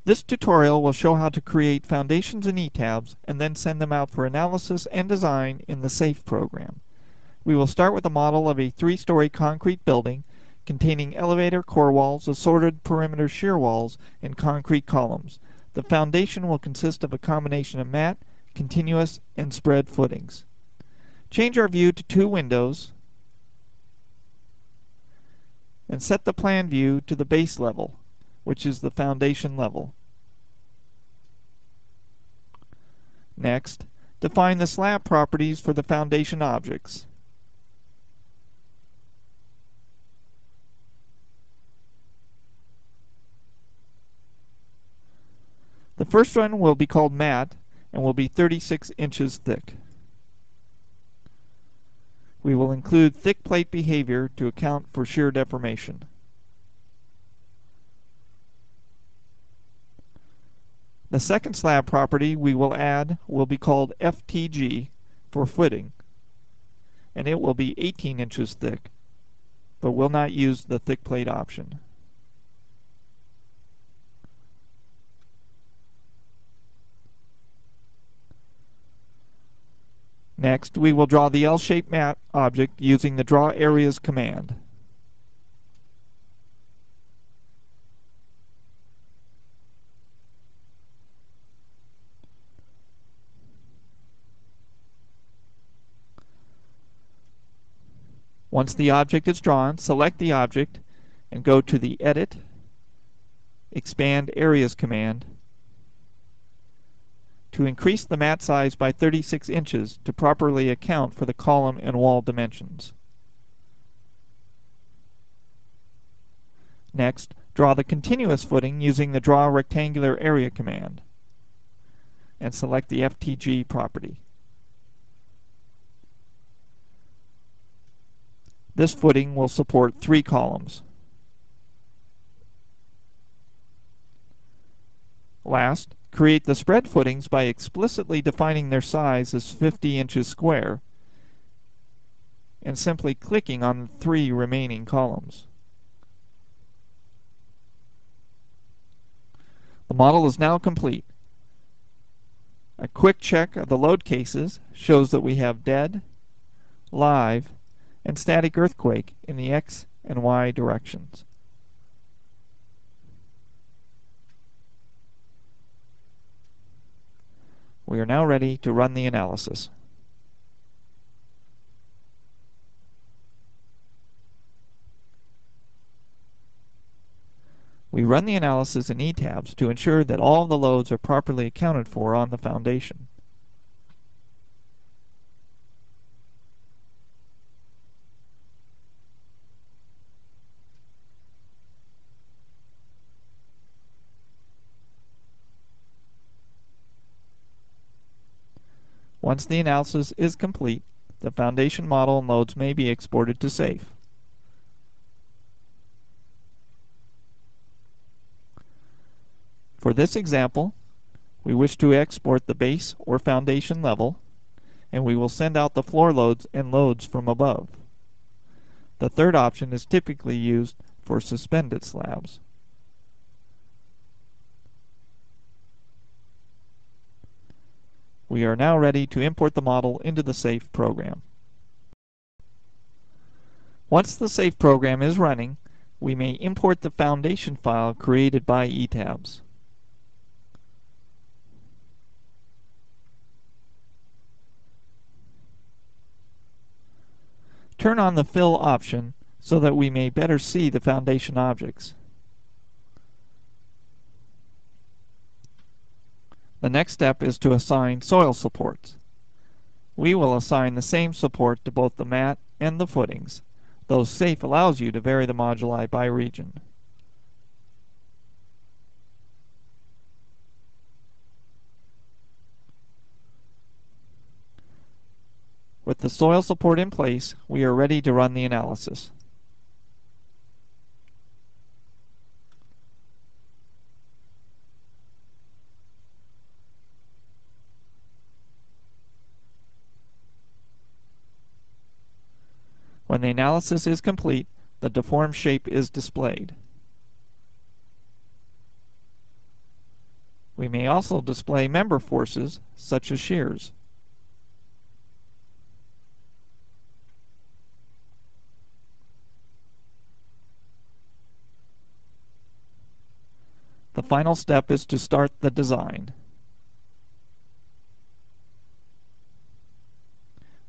This tutorial will show how to create foundations in ETABS and then send them out for analysis and design in the SAFE program. We will start with a model of a 3-story concrete building containing elevator core walls, assorted perimeter shear walls, and concrete columns. The foundation will consist of a combination of mat, continuous, and spread footings. Change our view to 2 windows and set the plan view to the base level, which is the foundation level. Next, define the slab properties for the foundation objects. The first one will be called mat and will be 36 inches thick. We will include thick plate behavior to account for shear deformation. The second slab property we will add will be called FTG for footing, and it will be 18 inches thick, but will not use the thick plate option. Next, we will draw the L-shaped mat object using the Draw Areas command. Once the object is drawn, select the object and go to the Edit, Expand Areas command to increase the mat size by 36 inches to properly account for the column and wall dimensions. Next, draw the continuous footing using the Draw Rectangular Area command and select the FTG property. This footing will support 3 columns. Last, create the spread footings by explicitly defining their size as 50 inches square and simply clicking on the 3 remaining columns. The model is now complete. A quick check of the load cases shows that we have dead, live, and static earthquake in the X and Y directions. We are now ready to run the analysis. We run the analysis in ETABS to ensure that all the loads are properly accounted for on the foundation. Once the analysis is complete, the foundation model and loads may be exported to SAFE. For this example, we wish to export the base or foundation level, and we will send out the floor loads and loads from above. The third option is typically used for suspended slabs. We are now ready to import the model into the SAFE program. Once the SAFE program is running, we may import the foundation file created by ETABS. Turn on the Fill option so that we may better see the foundation objects. The next step is to assign soil supports. We will assign the same support to both the mat and the footings, though SAFE allows you to vary the moduli by region. With the soil support in place, we are ready to run the analysis. When the analysis is complete, the deformed shape is displayed. We may also display member forces, such as shears. The final step is to start the design.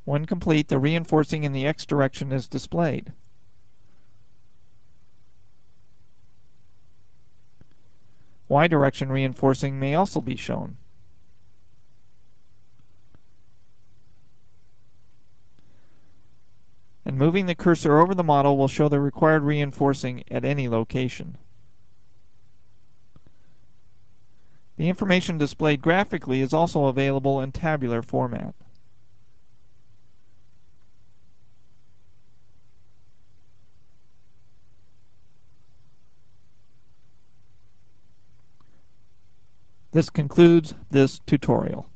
When complete, the reinforcing in the X direction is displayed. Y direction reinforcing may also be shown. And moving the cursor over the model will show the required reinforcing at any location. The information displayed graphically is also available in tabular format. This concludes this tutorial.